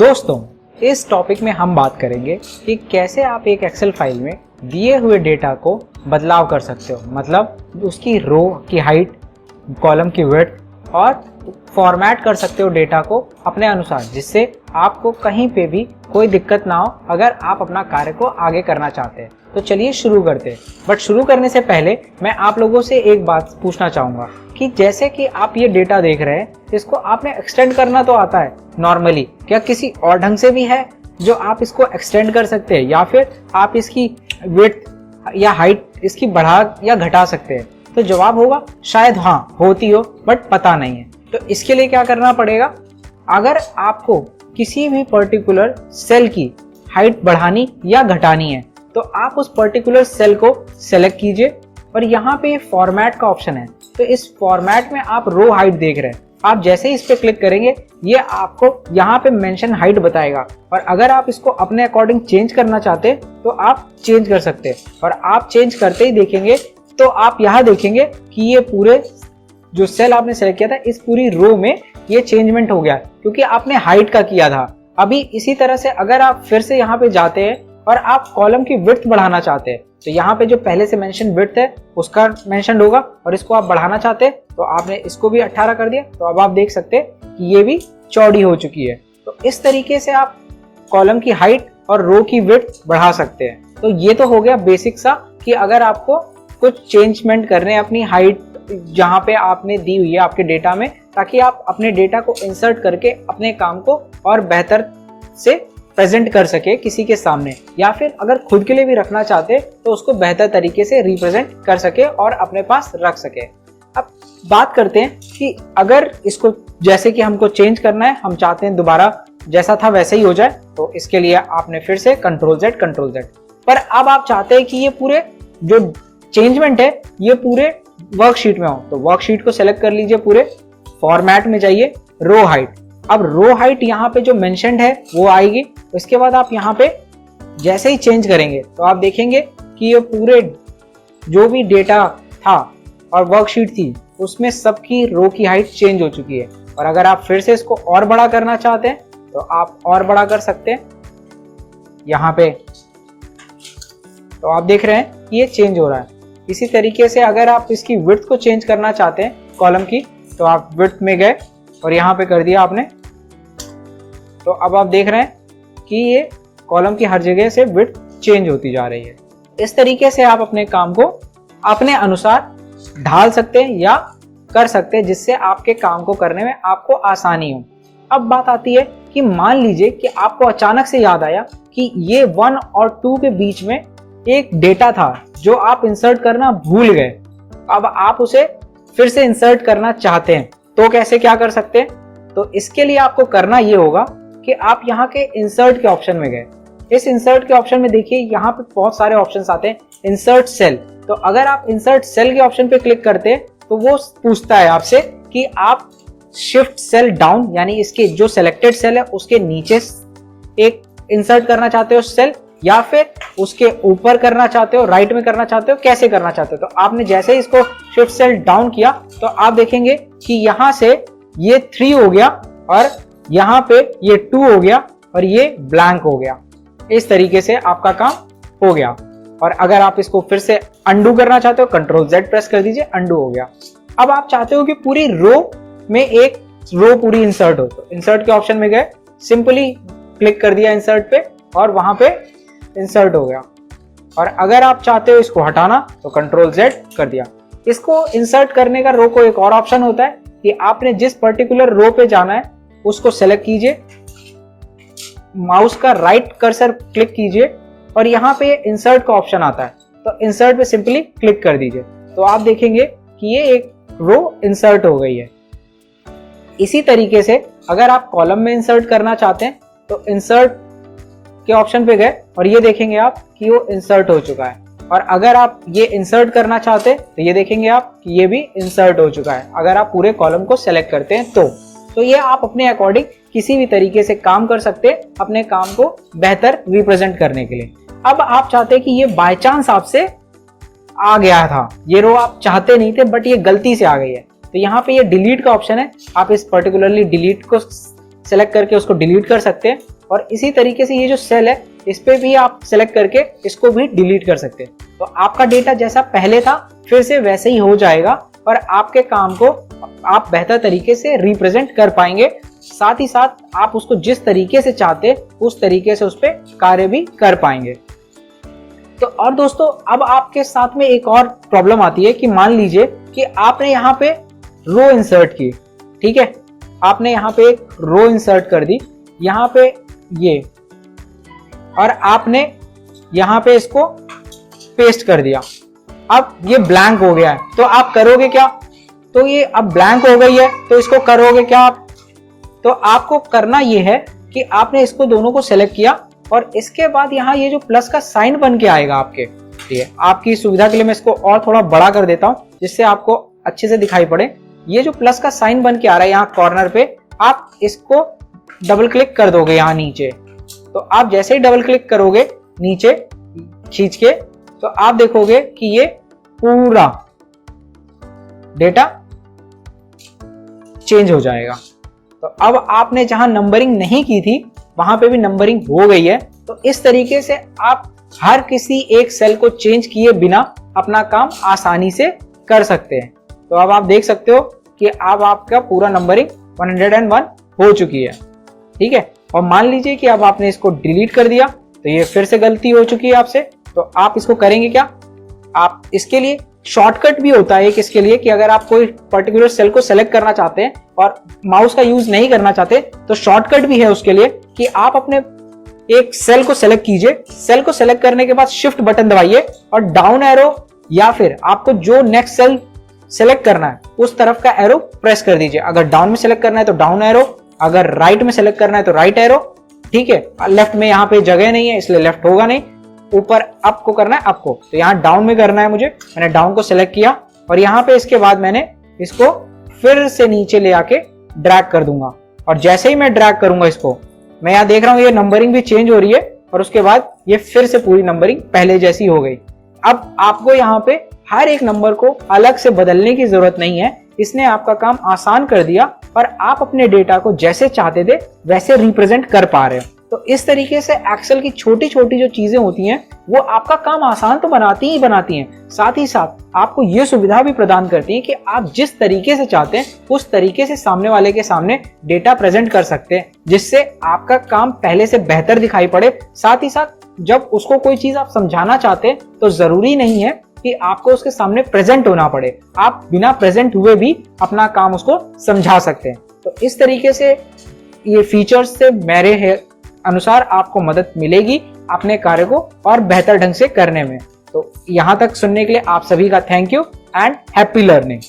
दोस्तों, इस टॉपिक में हम बात करेंगे कि कैसे आप एक एक्सेल फाइल में दिए हुए डेटा को बदलाव कर सकते हो, मतलब उसकी रो की हाइट, कॉलम की विड्थ और फॉर्मेट कर सकते हो डेटा को अपने अनुसार, जिससे आपको कहीं पे भी कोई दिक्कत ना हो अगर आप अपना कार्य को आगे करना चाहते हैं। तो चलिए शुरू करते हैं। बट शुरू करने से पहले मैं आप लोगों से एक बात पूछना चाहूँगा कि जैसे कि आप ये डेटा देख रहे हैं, इसको आपने एक्सटेंड करना तो आता है नॉर्मली, क्या किसी और ढंग से भी है जो आप इसको एक्सटेंड कर सकते हैं, या फिर आप इसकी विड्थ या हाइट इसकी बढ़ा या घटा सकते हैं? तो जवाब होगा शायद हाँ होती हो, बट पता नहीं है। तो इसके लिए क्या करना पड़ेगा, अगर आपको किसी भी पर्टिकुलर सेल की हाइट बढ़ानी या घटानी है तो आप उस पर्टिकुलर सेल को सेलेक्ट कीजिए और यहाँ पे फॉर्मेट का ऑप्शन है। तो इस फॉर्मेट में आप रो हाइट देख रहे हैं, आप जैसे ही इस पे क्लिक करेंगे ये आपको यहाँ पे मेंशन हाइट बताएगा, और अगर आप इसको अपने अकॉर्डिंग चेंज करना चाहते हैं तो आप चेंज कर सकते हैं। और आप चेंज करते ही देखेंगे तो आप यहाँ देखेंगे कि ये पूरे जो सेल आपने सेलेक्ट किया था इस पूरी रो में ये चेंजमेंट हो गया, क्योंकि आपने हाइट का किया था। अभी इसी तरह से अगर आप फिर से यहाँ पे जाते हैं और आप कॉलम की विड्थ बढ़ाना चाहते हैं, तो यहाँ पे जो पहले से मेंशन विड्थ है उसका मेंशन होगा, और इसको आप बढ़ाना चाहते हैं तो आपने इसको भी 18 कर दिया। तो अब आप देख सकते हैं कि ये भी चौड़ी हो चुकी है। तो इस तरीके से आप कॉलम की हाइट और रो की विड्थ बढ़ा सकते हैं। तो ये तो हो गया बेसिक सा कि अगर आपको कुछ चेंजमेंट करने अपनी हाइट जहाँ पे आपने दी हुई है आपके डेटा में, ताकि आप अपने डेटा को इंसर्ट करके अपने काम को और बेहतर से प्रेजेंट कर सके किसी के सामने, या फिर अगर खुद के लिए भी रखना चाहते तो उसको बेहतर तरीके से रिप्रेजेंट कर सके और अपने पास रख सके। अब बात करते हैं कि अगर इसको जैसे कि हमको चेंज करना है, हम चाहते हैं दोबारा जैसा था वैसे ही हो जाए, तो इसके लिए आपने फिर से कंट्रोल जेड। पर अब आप चाहते हैं कि ये पूरे जो चेंजमेंट है ये पूरे वर्कशीट में हो, तो वर्कशीट को सेलेक्ट कर लीजिए, पूरे फॉर्मेट में जाइए, रो हाइट। अब रो हाइट यहाँ पे जो मेंशन्ड है वो आएगी। उसके बाद आप यहाँ पे जैसे ही चेंज करेंगे तो आप देखेंगे कि ये पूरे जो भी डेटा था और वर्कशीट थी उसमें सबकी रो की हाइट चेंज हो चुकी है। और अगर आप फिर से इसको और बड़ा करना चाहते हैं तो आप और बड़ा कर सकते हैं यहाँ पे। तो आप देख रहे हैं कि ये चेंज हो रहा है। इसी तरीके से अगर आप इसकी विड्थ को चेंज करना चाहते हैं कॉलम की, तो आप विड्थ में गए और यहाँ पे कर दिया आपने। तो अब आप देख रहे हैं कि ये कॉलम की हर जगह से विड्थ चेंज होती जा रही है। इस तरीके से आप अपने काम को अपने अनुसार ढाल सकते हैं या कर सकते हैं, जिससे आपके काम को करने में आपको आसानी हो। अब बात आती है कि मान लीजिए कि आपको अचानक से याद आया कि ये 1 और 2 के बीच में एक डेटा था जो आप इंसर्ट करना भूल गए। अब आप उसे फिर से इंसर्ट करना चाहते हैं, तो कैसे क्या कर सकते हैं? तो इसके लिए आपको करना ये होगा कि आप यहाँ के इंसर्ट के ऑप्शन में गए। इस इंसर्ट के ऑप्शन में देखिए यहाँ पे बहुत सारे ऑप्शंस आते हैं। इंसर्ट सेल, तो अगर आप इंसर्ट सेल के ऑप्शन पे क्लिक करते हैं तो वो पूछता है आपसे कि आप शिफ्ट सेल डाउन, यानी इसके जो सिलेक्टेड सेल है उसके नीचे एक इंसर्ट करना चाहते हो सेल, या फिर उसके ऊपर करना चाहते हो, राइट में करना चाहते हो, कैसे करना चाहते हो। तो आपने जैसे ही इसको शिफ्ट सेल डाउन किया तो आप देखेंगे कि यहाँ से ये 3 हो गया और यहाँ पे ये 2 हो गया और ये ब्लैंक हो गया। इस तरीके से आपका काम हो गया। और अगर आप इसको फिर से अंडू करना चाहते हो, कंट्रोल जेड प्रेस कर दीजिए, अंडू हो गया। अब आप चाहते हो कि पूरी रो में एक रो पूरी इंसर्ट हो, तो इंसर्ट के ऑप्शन में गए, सिंपली क्लिक कर दिया इंसर्ट पे और वहां पे इंसर्ट हो गया। और अगर आप चाहते हो इसको हटाना तो कंट्रोल जेड कर दिया। इसको इंसर्ट करने का रो को एक और ऑप्शन होता है कि आपने जिस पर्टिकुलर रो पे जाना है उसको सेलेक्ट कीजिए, माउस का राइट कर्सर क्लिक कीजिए और यहाँ पे इंसर्ट का ऑप्शन आता है, तो इंसर्ट पे सिंपली क्लिक कर दीजिए। तो आप देखेंगे कि ये एक रो इंसर्ट हो गई है। इसी तरीके से अगर आप कॉलम में इंसर्ट करना चाहते हैं तो इंसर्ट के ऑप्शन पे गए और ये देखेंगे आप कि वो इंसर्ट हो चुका है। और अगर आप ये इंसर्ट करना चाहते हैं तो ये देखेंगे आप कि ये भी इंसर्ट हो चुका है, अगर आप पूरे कॉलम को सेलेक्ट करते हैं तो ये आप अपने अकॉर्डिंग किसी भी तरीके से काम कर सकते हैं अपने काम को बेहतर रिप्रेजेंट करने के लिए। अब आप चाहते हैं कि ये बाय चांस आपसे आ गया था, ये रो आप चाहते नहीं थे बट ये गलती से आ गई है, तो यहाँ पे ये डिलीट का ऑप्शन है। आप इस पर्टिकुलरली डिलीट को सेलेक्ट करके उसको डिलीट कर सकते हैं, और इसी तरीके से ये जो सेल है इस पे भी आप सेलेक्ट करके इसको भी डिलीट कर सकते हैं। तो आपका डेटा जैसा पहले था फिर से वैसे ही हो जाएगा, और आपके काम को आप बेहतर तरीके से रिप्रेजेंट कर पाएंगे। साथ ही साथ आप उसको जिस तरीके से चाहते उस तरीके से उस पर कार्य भी कर पाएंगे। तो और दोस्तों, अब आपके साथ में एक और प्रॉब्लम आती है कि मान लीजिए कि आपने यहाँ पे रो इंसर्ट की, ठीक है, आपने यहाँ पे एक रो इंसर्ट कर दी यहाँ पे ये, और आपने यहाँ पे इसको पेस्ट कर दिया। अब ये ब्लैंक हो गया है, तो आप करोगे क्या? तो ये अब ब्लैंक हो गई है तो इसको करोगे क्या आप? तो आपको करना ये है कि आपने इसको दोनों को सेलेक्ट किया, और इसके बाद यहाँ ये जो प्लस का साइन बन के आएगा आपके, ठीक है, आपकी सुविधा के लिए मैं इसको और थोड़ा बड़ा कर देता हूँ जिससे आपको अच्छे से दिखाई पड़े। ये जो प्लस का साइन बन के आ रहा है यहाँ कॉर्नर पे, आप इसको डबल क्लिक कर दोगे यहाँ नीचे। तो आप जैसे ही डबल क्लिक करोगे नीचे खींच के, तो आप देखोगे कि ये पूरा डेटा चेंज हो जाएगा। तो अब आपने जहां नंबरिंग नहीं की थी वहां पे भी नंबरिंग हो गई है। तो इस तरीके से आप हर किसी एक सेल को चेंज किए बिना अपना काम आसानी से कर सकते हैं। तो अब आप देख सकते हो कि अब आपका पूरा नंबरिंग 101 हो चुकी है, ठीक है। और मान लीजिए कि अब आपने इसको डिलीट कर दिया, तो ये फिर से गलती हो चुकी है आपसे। तो आप इसको करेंगे क्या? आप इसके लिए शॉर्टकट भी होता है एक इसके लिए कि अगर आप कोई पर्टिकुलर सेल को सेलेक्ट करना चाहते हैं और माउस का यूज नहीं करना चाहते, तो शॉर्टकट भी है उसके लिए कि आप अपने एक सेल को सेलेक्ट कीजिए। सेल को सेलेक्ट करने के बाद शिफ्ट बटन दबाइए और डाउन एरो या फिर आपको जो नेक्स्ट सेल सेलेक्ट करना है उस तरफ का एरो प्रेस कर दीजिए। अगर डाउन में सेलेक्ट करना है तो डाउन एरो, अगर राइट में सेलेक्ट करना है तो राइट एरो, ठीक है। लेफ्ट में यहाँ पे जगह नहीं है इसलिए लेफ्ट होगा नहीं। ऊपर अप को करना है अप को, तो यहाँ डाउन में करना है मुझे। मैंने डाउन को सेलेक्ट किया और यहाँ पे इसके बाद मैंने इसको फिर से नीचे ले आके ड्रैग कर दूंगा। और जैसे ही मैं ड्रैग करूंगा इसको, मैं यहाँ देख रहा हूँ ये नंबरिंग भी चेंज हो रही है और उसके बाद ये फिर से पूरी नंबरिंग पहले जैसी हो गई। अब आपको यहाँ पे हर एक नंबर को अलग से बदलने की जरूरत नहीं है। इसने आपका काम आसान कर दिया और आप अपने डेटा को जैसे चाहते थे वैसे रिप्रेजेंट कर पा रहे हो। तो इस तरीके से एक्सेल की छोटी छोटी जो चीजें होती हैं वो आपका काम आसान तो बनाती ही बनाती हैं, साथ ही साथ आपको ये सुविधा भी प्रदान करती है कि आप जिस तरीके से चाहते हैं उस तरीके से सामने वाले के सामने डेटा प्रेजेंट कर सकते हैं, जिससे आपका काम पहले से बेहतर दिखाई पड़े। साथ ही साथ जब उसको कोई चीज आप समझाना चाहते हैं तो जरूरी नहीं है कि आपको उसके सामने प्रेजेंट होना पड़े, आप बिना प्रेजेंट हुए भी अपना काम उसको समझा सकते हैं। तो इस तरीके से ये फीचर्स से मेरे अनुसार आपको मदद मिलेगी अपने कार्य को और बेहतर ढंग से करने में। तो यहाँ तक सुनने के लिए आप सभी का thank you and happy learning.